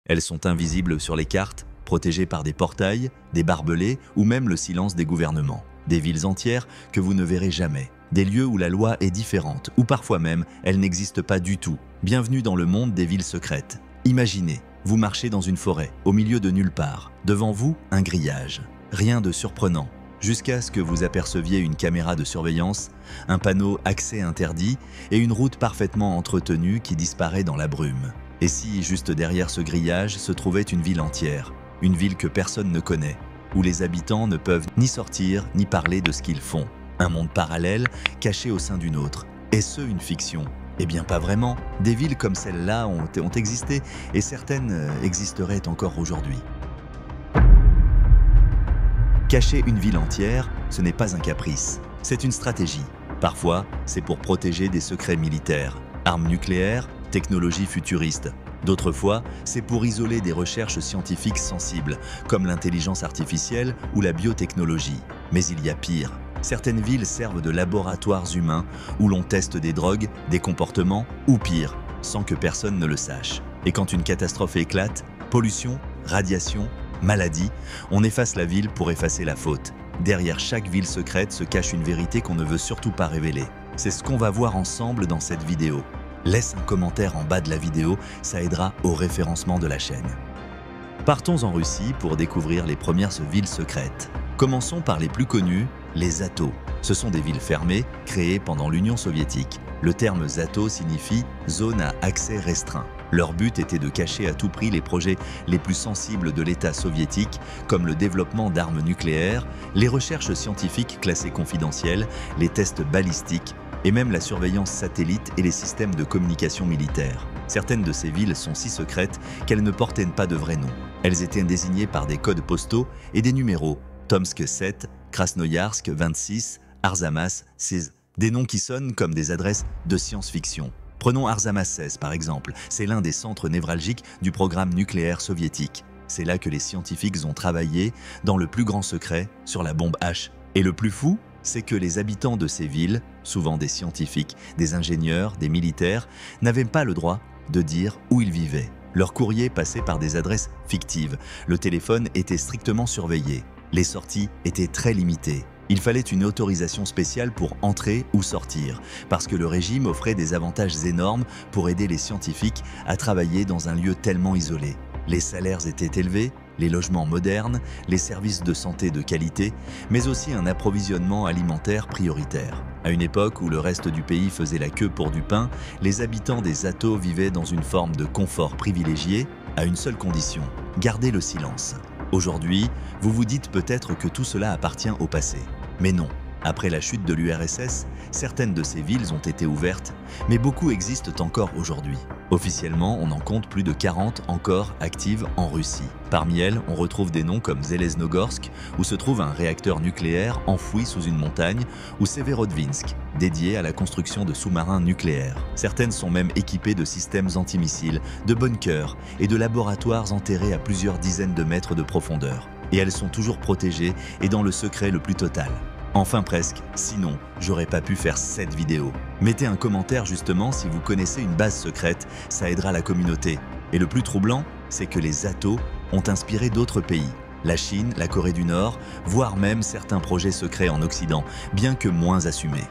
Elles sont invisibles sur les cartes, protégées par des portails, des barbelés ou même le silence des gouvernements. Des villes entières que vous ne verrez jamais. Des lieux où la loi est différente, ou parfois même elle n'existe pas du tout. Bienvenue dans le monde des villes secrètes. Imaginez, vous marchez dans une forêt, au milieu de nulle part. Devant vous, un grillage. Rien de surprenant. Jusqu'à ce que vous aperceviez une caméra de surveillance, un panneau « Accès interdit » et une route parfaitement entretenue qui disparaît dans la brume. Et si, juste derrière ce grillage, se trouvait une ville entière, une ville que personne ne connaît, où les habitants ne peuvent ni sortir ni parler de ce qu'ils font. Un monde parallèle, caché au sein d'une autre. Est-ce une fiction? Eh bien pas vraiment. Des villes comme celle-là ont existé et certaines existeraient encore aujourd'hui. Cacher une ville entière, ce n'est pas un caprice, c'est une stratégie. Parfois, c'est pour protéger des secrets militaires, armes nucléaires, technologies futuristes. D'autres fois, c'est pour isoler des recherches scientifiques sensibles, comme l'intelligence artificielle ou la biotechnologie. Mais il y a pire. Certaines villes servent de laboratoires humains où l'on teste des drogues, des comportements ou pire, sans que personne ne le sache. Et quand une catastrophe éclate, pollution, radiation, maladie, on efface la ville pour effacer la faute. Derrière chaque ville secrète se cache une vérité qu'on ne veut surtout pas révéler. C'est ce qu'on va voir ensemble dans cette vidéo. Laisse un commentaire en bas de la vidéo, ça aidera au référencement de la chaîne. Partons en Russie pour découvrir les premières villes secrètes. Commençons par les plus connues, les ZATO. Ce sont des villes fermées, créées pendant l'Union soviétique. Le terme ZATO signifie « zone à accès restreint ». Leur but était de cacher à tout prix les projets les plus sensibles de l'État soviétique, comme le développement d'armes nucléaires, les recherches scientifiques classées confidentielles, les tests balistiques et même la surveillance satellite et les systèmes de communication militaire. Certaines de ces villes sont si secrètes qu'elles ne portaient pas de vrai nom. Elles étaient désignées par des codes postaux et des numéros, Tomsk 7, Krasnoyarsk 26, Arzamas 6, des noms qui sonnent comme des adresses de science-fiction. Prenons Arzamas 16 par exemple, c'est l'un des centres névralgiques du programme nucléaire soviétique. C'est là que les scientifiques ont travaillé, dans le plus grand secret, sur la bombe H. Et le plus fou, c'est que les habitants de ces villes, souvent des scientifiques, des ingénieurs, des militaires, n'avaient pas le droit de dire où ils vivaient. Leur courrier passait par des adresses fictives, le téléphone était strictement surveillé, les sorties étaient très limitées. Il fallait une autorisation spéciale pour entrer ou sortir, parce que le régime offrait des avantages énormes pour aider les scientifiques à travailler dans un lieu tellement isolé. Les salaires étaient élevés, les logements modernes, les services de santé de qualité, mais aussi un approvisionnement alimentaire prioritaire. À une époque où le reste du pays faisait la queue pour du pain, les habitants des ZATO vivaient dans une forme de confort privilégié, à une seule condition, garder le silence. Aujourd'hui, vous vous dites peut-être que tout cela appartient au passé. Mais non, après la chute de l'URSS, certaines de ces villes ont été ouvertes, mais beaucoup existent encore aujourd'hui. Officiellement, on en compte plus de 40 encore actives en Russie. Parmi elles, on retrouve des noms comme Zelezhnogorsk, où se trouve un réacteur nucléaire enfoui sous une montagne, ou Severodvinsk, dédié à la construction de sous-marins nucléaires. Certaines sont même équipées de systèmes antimissiles, de bunkers et de laboratoires enterrés à plusieurs dizaines de mètres de profondeur. Et elles sont toujours protégées et dans le secret le plus total. Enfin presque, sinon j'aurais pas pu faire cette vidéo. Mettez un commentaire justement si vous connaissez une base secrète, ça aidera la communauté. Et le plus troublant, c'est que les ZATO ont inspiré d'autres pays. La Chine, la Corée du Nord, voire même certains projets secrets en Occident, bien que moins assumés.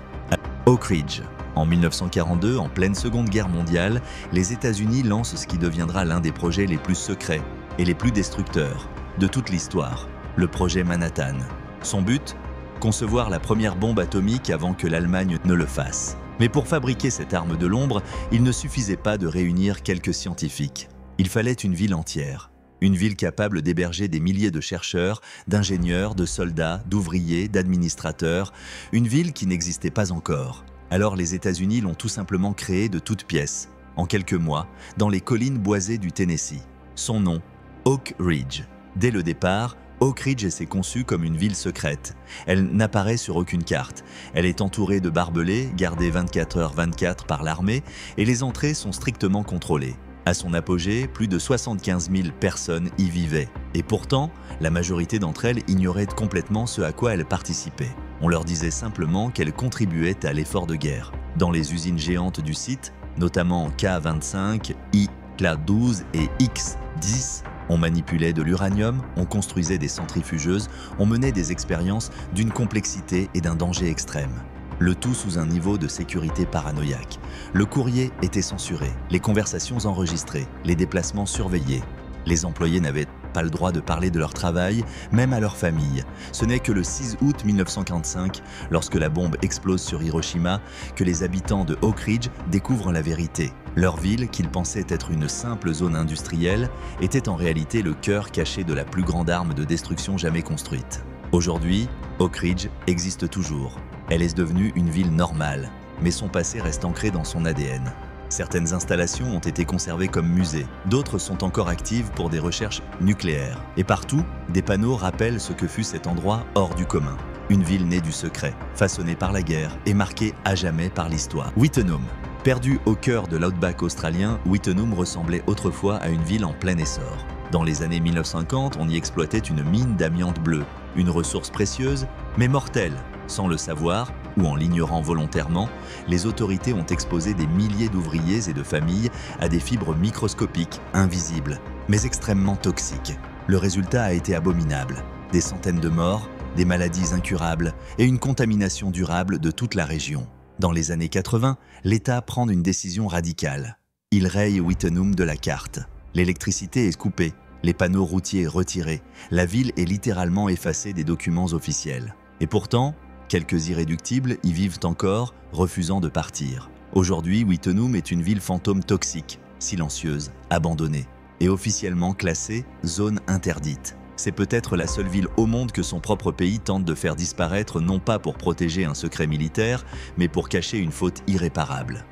Oak Ridge. En 1942, en pleine Seconde Guerre mondiale, les États-Unis lancent ce qui deviendra l'un des projets les plus secrets et les plus destructeurs de toute l'histoire, le projet Manhattan. Son but ? Concevoir la première bombe atomique avant que l'Allemagne ne le fasse. Mais pour fabriquer cette arme de l'ombre, il ne suffisait pas de réunir quelques scientifiques. Il fallait une ville entière. Une ville capable d'héberger des milliers de chercheurs, d'ingénieurs, de soldats, d'ouvriers, d'administrateurs. Une ville qui n'existait pas encore. Alors les États-Unis l'ont tout simplement créée de toutes pièces, en quelques mois, dans les collines boisées du Tennessee. Son nom, Oak Ridge. Dès le départ, Oak Ridge s'est conçue comme une ville secrète. Elle n'apparaît sur aucune carte. Elle est entourée de barbelés, gardés 24h/24 par l'armée, et les entrées sont strictement contrôlées. À son apogée, plus de 75 000 personnes y vivaient. Et pourtant, la majorité d'entre elles ignoraient complètement ce à quoi elles participaient. On leur disait simplement qu'elles contribuaient à l'effort de guerre. Dans les usines géantes du site, notamment K25, I, K12 et X, 10, on manipulait de l'uranium, on construisait des centrifugeuses, on menait des expériences d'une complexité et d'un danger extrême. Le tout sous un niveau de sécurité paranoïaque. Le courrier était censuré, les conversations enregistrées, les déplacements surveillés. Les employés n'avaient pas le droit de parler de leur travail, même à leur famille. Ce n'est que le 6 août 1945, lorsque la bombe explose sur Hiroshima, que les habitants de Oak Ridge découvrent la vérité. Leur ville, qu'ils pensaient être une simple zone industrielle, était en réalité le cœur caché de la plus grande arme de destruction jamais construite. Aujourd'hui, Oak Ridge existe toujours. Elle est devenue une ville normale, mais son passé reste ancré dans son ADN. Certaines installations ont été conservées comme musées, d'autres sont encore actives pour des recherches nucléaires. Et partout, des panneaux rappellent ce que fut cet endroit hors du commun. Une ville née du secret, façonnée par la guerre et marquée à jamais par l'histoire. Wittenham. Perdu au cœur de l'outback australien, Wittenham ressemblait autrefois à une ville en plein essor. Dans les années 1950, on y exploitait une mine d'amiante bleu, une ressource précieuse, mais mortelle. Sans le savoir, ou en l'ignorant volontairement, les autorités ont exposé des milliers d'ouvriers et de familles à des fibres microscopiques, invisibles, mais extrêmement toxiques. Le résultat a été abominable. Des centaines de morts, des maladies incurables et une contamination durable de toute la région. Dans les années 80, l'État prend une décision radicale. Il raye Wittenham de la carte. L'électricité est coupée, les panneaux routiers retirés, la ville est littéralement effacée des documents officiels. Et pourtant, quelques irréductibles y vivent encore, refusant de partir. Aujourd'hui, Wittenham est une ville fantôme toxique, silencieuse, abandonnée, et officiellement classée zone interdite. C'est peut-être la seule ville au monde que son propre pays tente de faire disparaître non pas pour protéger un secret militaire, mais pour cacher une faute irréparable.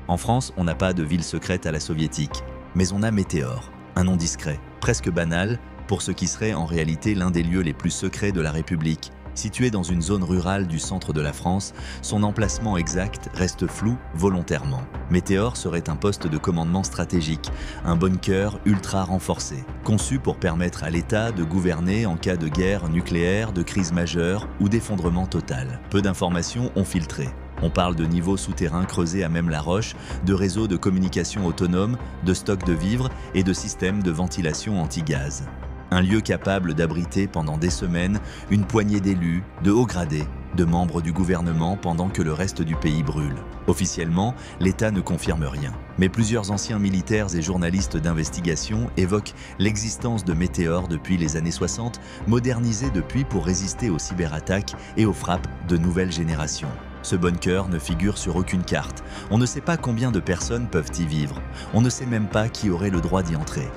En France, on n'a pas de ville secrète à la soviétique, mais on a Météor, un nom discret, presque banal, pour ce qui serait en réalité l'un des lieux les plus secrets de la République. Situé dans une zone rurale du centre de la France, son emplacement exact reste flou volontairement. Météor serait un poste de commandement stratégique, un bunker ultra renforcé, conçu pour permettre à l'État de gouverner en cas de guerre nucléaire, de crise majeure ou d'effondrement total. Peu d'informations ont filtré. On parle de niveaux souterrains creusés à même la roche, de réseaux de communication autonomes, de stocks de vivres et de systèmes de ventilation anti-gaz. Un lieu capable d'abriter pendant des semaines une poignée d'élus, de hauts gradés, de membres du gouvernement pendant que le reste du pays brûle. Officiellement, l'État ne confirme rien. Mais plusieurs anciens militaires et journalistes d'investigation évoquent l'existence de Météor depuis les années 60, modernisé depuis pour résister aux cyberattaques et aux frappes de nouvelles générations. Ce bunker ne figure sur aucune carte. On ne sait pas combien de personnes peuvent y vivre. On ne sait même pas qui aurait le droit d'y entrer.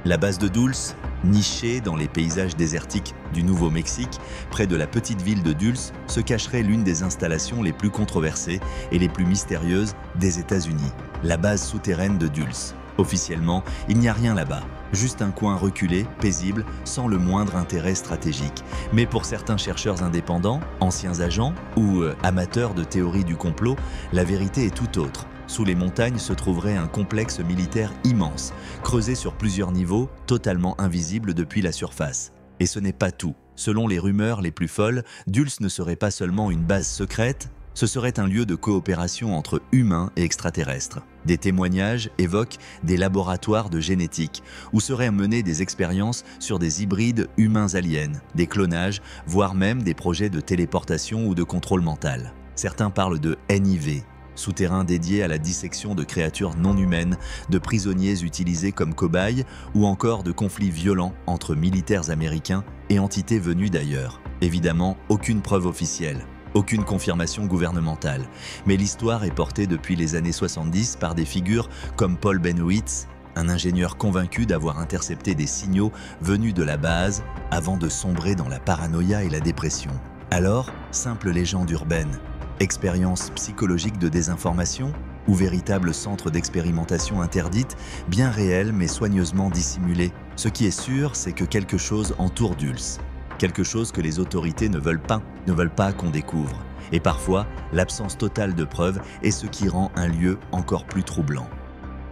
La base de Dulce, nichée dans les paysages désertiques du Nouveau-Mexique, près de la petite ville de Dulce, se cacherait l'une des installations les plus controversées et les plus mystérieuses des États-Unis, la base souterraine de Dulce. Officiellement, il n'y a rien là-bas, juste un coin reculé, paisible, sans le moindre intérêt stratégique. Mais pour certains chercheurs indépendants, anciens agents ou amateurs de théorie du complot, la vérité est tout autre. Sous les montagnes se trouverait un complexe militaire immense, creusé sur plusieurs niveaux, totalement invisible depuis la surface. Et ce n'est pas tout. Selon les rumeurs les plus folles, Dulce ne serait pas seulement une base secrète, ce serait un lieu de coopération entre humains et extraterrestres. Des témoignages évoquent des laboratoires de génétique, où seraient menées des expériences sur des hybrides humains-aliens, des clonages, voire même des projets de téléportation ou de contrôle mental. Certains parlent de NIV, souterrain dédié à la dissection de créatures non humaines, de prisonniers utilisés comme cobayes ou encore de conflits violents entre militaires américains et entités venues d'ailleurs. Évidemment, aucune preuve officielle, aucune confirmation gouvernementale, mais l'histoire est portée depuis les années 70 par des figures comme Paul Bennewitz, un ingénieur convaincu d'avoir intercepté des signaux venus de la base avant de sombrer dans la paranoïa et la dépression. Alors, simple légende urbaine, expérience psychologique de désinformation ou véritable centre d'expérimentation interdite, bien réel mais soigneusement dissimulé. Ce qui est sûr, c'est que quelque chose entoure Dulce. Quelque chose que les autorités ne veulent pas qu'on découvre. Et parfois, l'absence totale de preuves est ce qui rend un lieu encore plus troublant.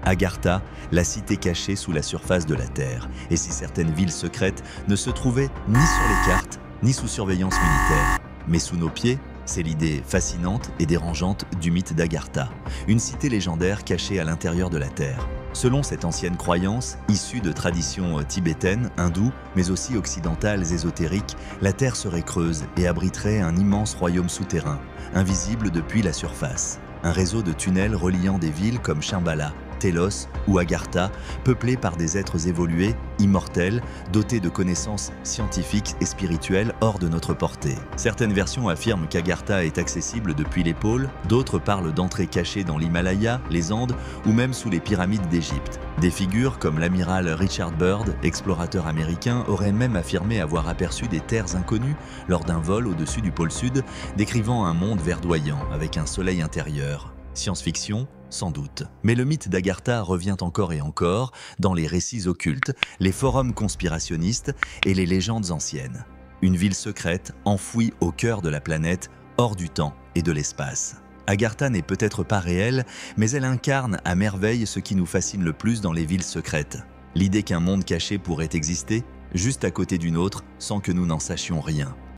Agartha, la cité cachée sous la surface de la Terre. Et si certaines villes secrètes ne se trouvaient ni sur les cartes, ni sous surveillance militaire, mais sous nos pieds, c'est l'idée fascinante et dérangeante du mythe d'Agartha, une cité légendaire cachée à l'intérieur de la Terre. Selon cette ancienne croyance, issue de traditions tibétaines, hindoues, mais aussi occidentales ésotériques, la Terre serait creuse et abriterait un immense royaume souterrain, invisible depuis la surface. Un réseau de tunnels reliant des villes comme Shambhala, Télos ou Agartha, peuplés par des êtres évolués, immortels, dotés de connaissances scientifiques et spirituelles hors de notre portée. Certaines versions affirment qu'Agartha est accessible depuis les pôles, d'autres parlent d'entrées cachées dans l'Himalaya, les Andes ou même sous les pyramides d'Égypte. Des figures comme l'amiral Richard Byrd, explorateur américain, auraient même affirmé avoir aperçu des terres inconnues lors d'un vol au-dessus du pôle sud, décrivant un monde verdoyant avec un soleil intérieur. Science-fiction, sans doute. Mais le mythe d'Agartha revient encore et encore dans les récits occultes, les forums conspirationnistes et les légendes anciennes. Une ville secrète, enfouie au cœur de la planète, hors du temps et de l'espace. Agartha n'est peut-être pas réelle, mais elle incarne à merveille ce qui nous fascine le plus dans les villes secrètes. L'idée qu'un monde caché pourrait exister, juste à côté d'une autre, sans que nous n'en sachions rien.